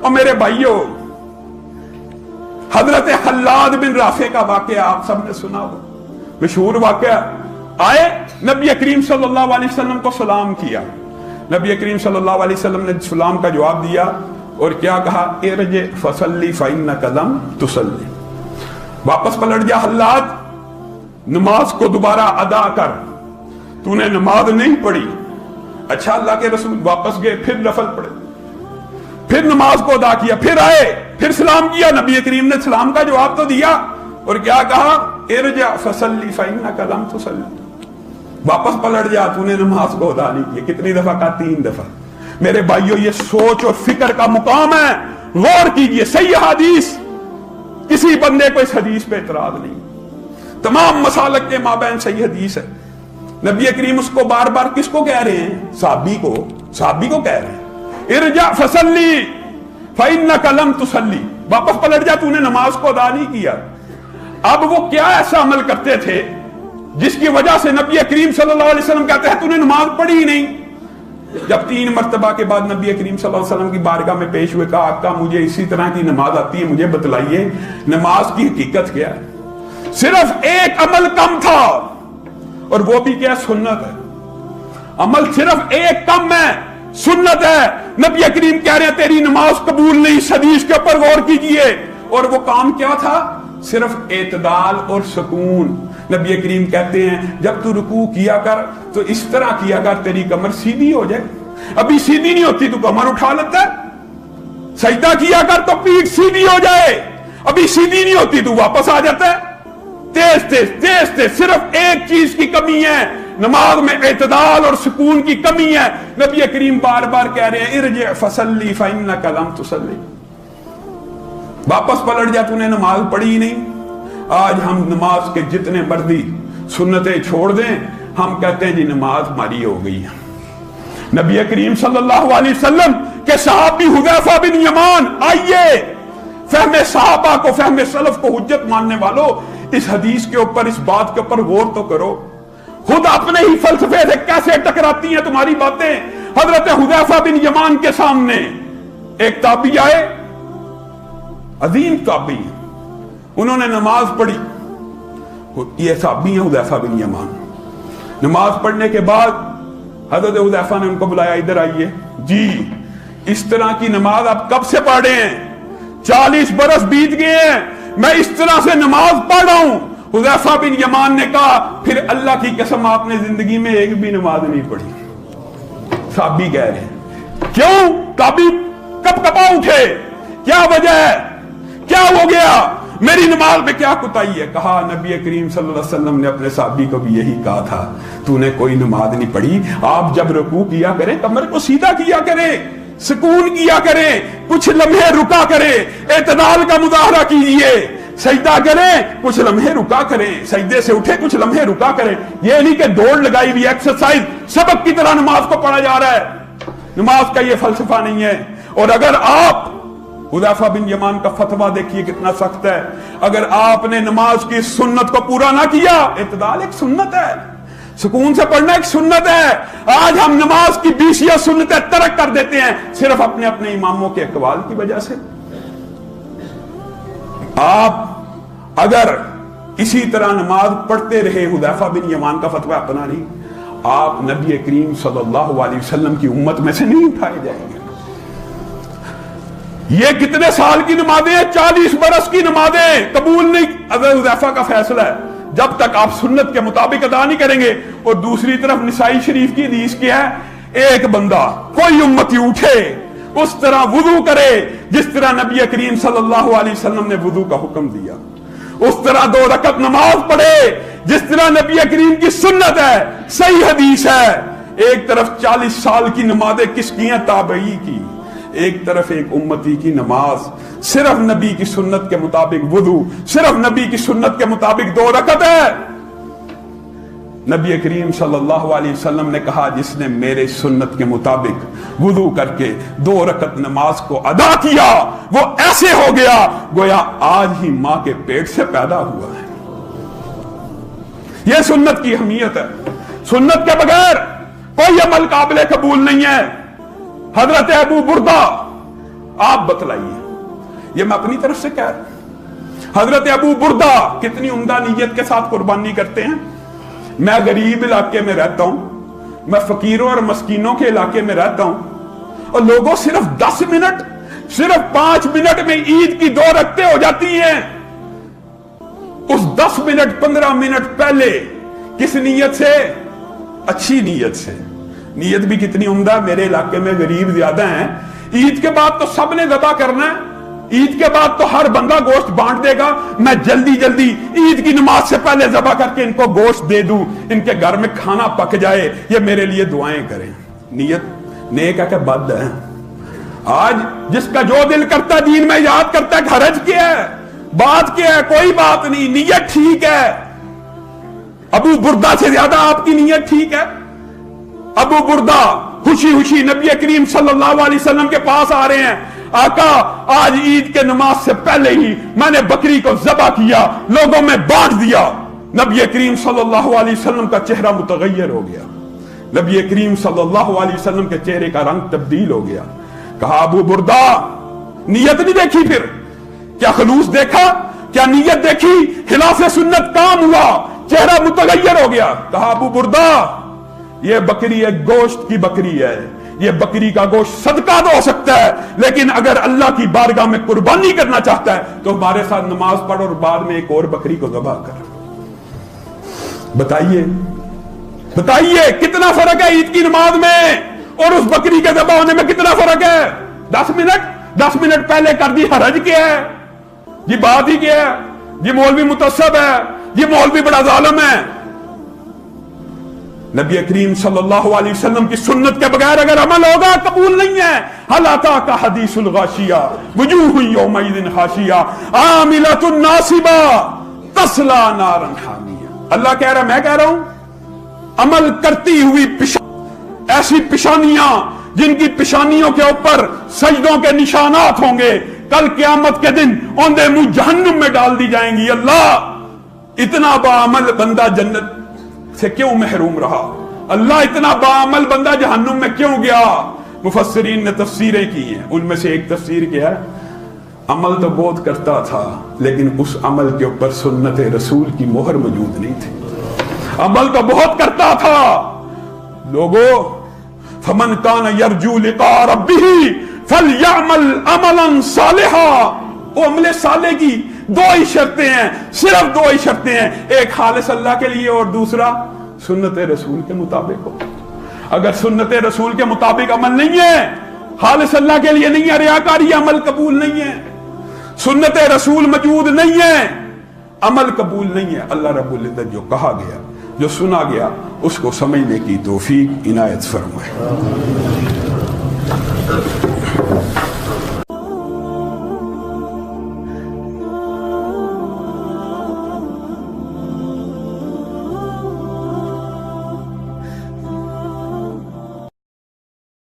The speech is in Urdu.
اور میرے بھائیوں، حضرت خلاد بن رافع کا واقعہ آپ سب نے سنا ہو، مشہور واقعہ۔ آئے نبی کریم صلی اللہ علیہ وسلم کو سلام کیا، نبی کریم صلی اللہ علیہ وسلم نے سلام کا جواب دیا اور کیا کہا؟ ارجع فصلی فإنک لم تصلی، واپس پلٹ جا خلاد، نماز کو دوبارہ ادا کر، تو نے نماز نہیں پڑھی۔ اچھا، اللہ کے رسول واپس گئے، پھر نفل پڑھے، پھر نماز کو ادا کیا، پھر آئے، پھر سلام کیا، نبی کریم نے سلام کا جواب تو دیا اور کیا کہا؟ ارجع فصلی فإنک لم تصلی، واپس پلٹ جا، تو نے نماز کو ادا نہیں کیا۔ کتنی دفعہ کہا؟ 3 دفعہ۔ میرے بھائیوں، یہ سوچ اور فکر کا مقام ہے، غور کیجئے۔ صحیح حدیث، کسی بندے کو اس حدیث پہ اعتراض نہیں، تمام مسالک کے مابین صحیح حدیث ہے۔ نبی کریم اس کو بار بار کس کو کہہ رہے ہیں؟ صحابی کو کہہ رہے ہیں، ارجع فصلی فإنک لم تصلی، واپس پلٹ جا، تو نے نماز کو ادا نہیں کیا۔ اب وہ کیا ایسا عمل کرتے تھے جس کی وجہ سے نبی کریم صلی اللہ علیہ وسلم کہتے ہیں تو نے نماز پڑھی ہی نہیں؟ جب 3 مرتبہ کے بعد نبی کریم صلی اللہ علیہ وسلم کی بارگاہ میں پیش ہوئے، کہا آقا مجھے اسی طرح کی نماز آتی ہے، مجھے بتلائیے نماز کی حقیقت کیا ہے؟ صرف ایک عمل کم تھا، اور وہ بھی کیا؟ سنت ہے۔ عمل صرف ایک کم ہے، سنت ہے۔ نبی کریم کہہ رہے ہیں تیری نماز قبول نہیں، اس حدیث کے اوپر غور کیجئے۔ اور وہ کام کیا تھا؟ صرف اعتدال اور سکون۔ نبی کریم کہتے ہیں جب تو رکوع کیا کر تو اس طرح کیا کر تیری کمر سیدھی ہو جائے۔ ابھی سیدھی نہیں ہوتی تو کمر اٹھا لیتا ہے، سجدہ کیا کر تو پیٹھ سیدھی ہو جائے، ابھی سیدھی نہیں ہوتی تو واپس آ جاتا ہے۔ تیز، صرف ایک چیز کی کمی ہے، نماز میں اعتدال اور سکون کی کمی ہے۔ نبی کریم بار بار کہہ رہے ہیں ارجع فصلی فإنک لم تصلی، واپس پلٹ جا، تو نے نماز پڑھی ہی نہیں۔ آج ہم نماز کے جتنے مرضی سنتیں چھوڑ دیں، ہم کہتے ہیں جی نماز ہماری ہو گئی ہے۔ نبی کریم صلی اللہ علیہ وسلم کے صحابی حذیفہ بن یمان، آئیے فہم صحابہ کو، فہم سلف کو حجت ماننے والوں، اس حدیث کے اوپر، اس بات کے اوپر غور تو کرو۔ خود اپنے ہی فلسفے سے کیسے ٹکراتی ہیں تمہاری باتیں۔ حضرت حذیفہ بن یمان کے سامنے ایک تابعی آئے، عظیم تابعی، انہوں نے نماز پڑھی، یہ صحابی ہیں حذیفہ بن یمان۔ نماز پڑھنے کے بعد حضرت حذیفہ نے ان کو بلایا، ادھر آئیے جی، اس طرح کی نماز آپ کب سے پڑھ رہے ہیں؟ 40 برس بیت گئے ہیں، میں اس طرح سے نماز پڑھ رہا ہوں۔ حذیفہ بن یمان نے کہا پھر اللہ کی قسم آپ نے زندگی میں ایک بھی نماز نہیں پڑھی۔ صحابی کہہ رہے ہیں کیوں؟ تابعی کب کپا اٹھے، کیا وجہ ہے، کیا ہو گیا، میری نماز میں کیا کوتاہی ہے؟ کہا نبی کریم صلی اللہ علیہ وسلم نے اپنے صحابی کو بھی یہی کہا تھا، تو نے کوئی نماز نہیں پڑھی، آپ جب رکوع کیا کریں کمر کو سیدھا کیا کریں، سکون کیا کریں، کچھ لمحے رکا کریں، اعتدال کا مظاہرہ کیجئے، سجدہ کریں کچھ لمحے رکا کریں، سجدے سے اٹھے کچھ لمحے رکا کریں۔ یہ نہیں کہ دوڑ لگائی ہوئی ایکسرسائز سبق کی طرح نماز کو پڑھا جا رہا ہے، نماز کا یہ فلسفہ نہیں ہے۔ اور اگر آپ، حذیفہ بن یمان کا فتویٰ دیکھیے کتنا سخت ہے، اگر آپ نے نماز کی سنت کو پورا نہ کیا، اعتدال ایک سنت ہے، سکون سے پڑھنا ایک سنت ہے، آج ہم نماز کی 20 سنتیں ترک کر دیتے ہیں صرف اپنے اماموں کے اقوال کی وجہ سے۔ آپ اگر اسی طرح نماز پڑھتے رہے، حذیفہ بن یمان کا فتویٰ اپنا نہیں، آپ نبی کریم صلی اللہ علیہ وسلم کی امت میں سے نہیں اٹھائے جائیں گے۔ یہ کتنے سال کی نمازیں ہیں؟ 40 برس کی نمازیں قبول نہیں۔ حضرت حذیفہ کا فیصلہ ہے جب تک آپ سنت کے مطابق ادا نہیں کریں گے۔ اور دوسری طرف نسائی شریف کی حدیث کیا ہے؟ ایک بندہ، کوئی امتی اٹھے، اس طرح وضو کرے جس طرح نبی کریم صلی اللہ علیہ وسلم نے وضو کا حکم دیا، اس طرح 2 رکعت نماز پڑھے جس طرح نبی کریم کی سنت ہے، صحیح حدیث ہے۔ ایک طرف 40 سال کی نمازیں کس کی ہیں؟ تابعی کی، ایک طرف ایک امتی کی نماز، صرف نبی کی سنت کے مطابق وضو، صرف نبی کی سنت کے مطابق 2 رکعت ہے۔ نبی کریم صلی اللہ علیہ وسلم نے کہا جس نے میرے سنت کے مطابق وضو کر کے 2 رکعت نماز کو ادا کیا وہ ایسے ہو گیا گویا آج ہی ماں کے پیٹ سے پیدا ہوا ہے۔ یہ سنت کی اہمیت ہے. سنت کے بغیر کوئی عمل قابل قبول نہیں ہے. حضرت ابو بردہ آپ بتلائیے, یہ میں اپنی طرف سے کہہ رہا ہوں, حضرت ابو بردہ کتنی عمدہ نیت کے ساتھ قربانی کرتے ہیں. میں غریب علاقے میں رہتا ہوں, میں فقیروں اور مسکینوں کے علاقے میں رہتا ہوں, اور لوگوں صرف 10 منٹ, صرف 5 منٹ میں عید کی 2 رکعتیں ہو جاتی ہیں. اس 10 منٹ 15 منٹ پہلے کس نیت سے؟ اچھی نیت سے. نیت بھی کتنی عمدہ. میرے علاقے میں غریب زیادہ ہیں, عید کے بعد تو سب نے ذبح کرنا ہے, عید کے بعد تو ہر بندہ گوشت بانٹ دے گا. میں جلدی جلدی عید کی نماز سے پہلے ذبح کر کے ان کو گوشت دے دوں, ان کے گھر میں کھانا پک جائے, یہ میرے لیے دعائیں کریں. نیت نیک ہے کہ بد ہے؟ آج جس کا جو دل کرتا ہے دین میں یاد کرتا ہے کہ حرج کیا ہے, بات کیا ہے, کوئی بات نہیں, نیت ٹھیک ہے. ابو بردہ سے زیادہ آپ کی نیت ٹھیک ہے. ابو بردہ خوشی خوشی نبی کریم صلی اللہ علیہ وسلم کے پاس آ رہے ہیں. آقا آج عید کے نماز سے پہلے ہی میں نے بکری کو ذبح کیا, لوگوں میں بانٹ دیا. نبی کریم صلی اللہ علیہ وسلم کا چہرہ متغیر ہو گیا. نبی کریم صلی اللہ علیہ وسلم کے چہرے کا رنگ تبدیل ہو گیا. کہا ابو بردہ نیت نہیں دیکھی, پھر کیا خلوص دیکھا, کیا نیت دیکھی؟ خلاف سنت کام ہوا, چہرہ متغیر ہو گیا. کہا ابو بردہ یہ بکری ایک گوشت کی بکری ہے, یہ بکری کا گوشت صدقہ تو ہو سکتا ہے, لیکن اگر اللہ کی بارگاہ میں قربانی کرنا چاہتا ہے تو ہمارے ساتھ نماز پڑھ اور بعد میں ایک اور بکری کو ذبح کر. بتائیے بتائیے کتنا فرق ہے عید کی نماز میں اور اس بکری کے ذبح ہونے میں کتنا فرق ہے؟ 10 منٹ پہلے کر دی, حرج کیا ہے؟ یہ بات ہی کیا ہے؟ یہ مولوی متعصب ہے, یہ مولوی بڑا ظالم ہے. نبی کریم صلی اللہ علیہ وسلم کی سنت کے بغیر اگر عمل ہوگا قبول نہیں ہے. هل اتاك حدیث الغاشیہ وجوہ یومئذ خاشیہ عاملۃ ناصبہ تصلی نارا حامیہ. اللہ کہہ رہا, میں کہہ رہا ہوں, عمل کرتی ہوئی ایسی پیشانیاں جن کی پیشانیوں کے اوپر سجدوں کے نشانات ہوں گے, کل قیامت کے دن اوندے منہ جہنم میں ڈال دی جائیں گی. اللہ اتنا باعمل بندہ جنت سے کیوں محروم رہا؟ اللہ اتنا باعمل بندہ جہنم میں کیوں گیا؟ مفسرین نے تفسیریں کی ہیں, ان میں سے ایک تفسیر کیا ہے, عمل تو بہت کرتا تھا لیکن اس عمل کے اوپر سنت رسول کی مہر موجود نہیں تھی. عمل تو بہت کرتا تھا. لوگوں فمن کان یرجو لقاء ربہ فلیعمل عملا صالحا. وہ عمل صالح کی 2 ہی شرطیں ہیں, صرف 2 ہی شرطیں ہیں, ایک خالص اللہ کے لیے اور دوسرا سنت رسول کے مطابق ہو. اگر سنت رسول کے مطابق عمل نہیں ہے, خالص اللہ کے لیے نہیں ہے, ریاکاری عمل قبول نہیں ہے, سنت رسول موجود نہیں ہے, عمل قبول نہیں ہے. اللہ رب العزت جو کہا گیا, جو سنا گیا, اس کو سمجھنے کی توفیق عنایت فرمائے.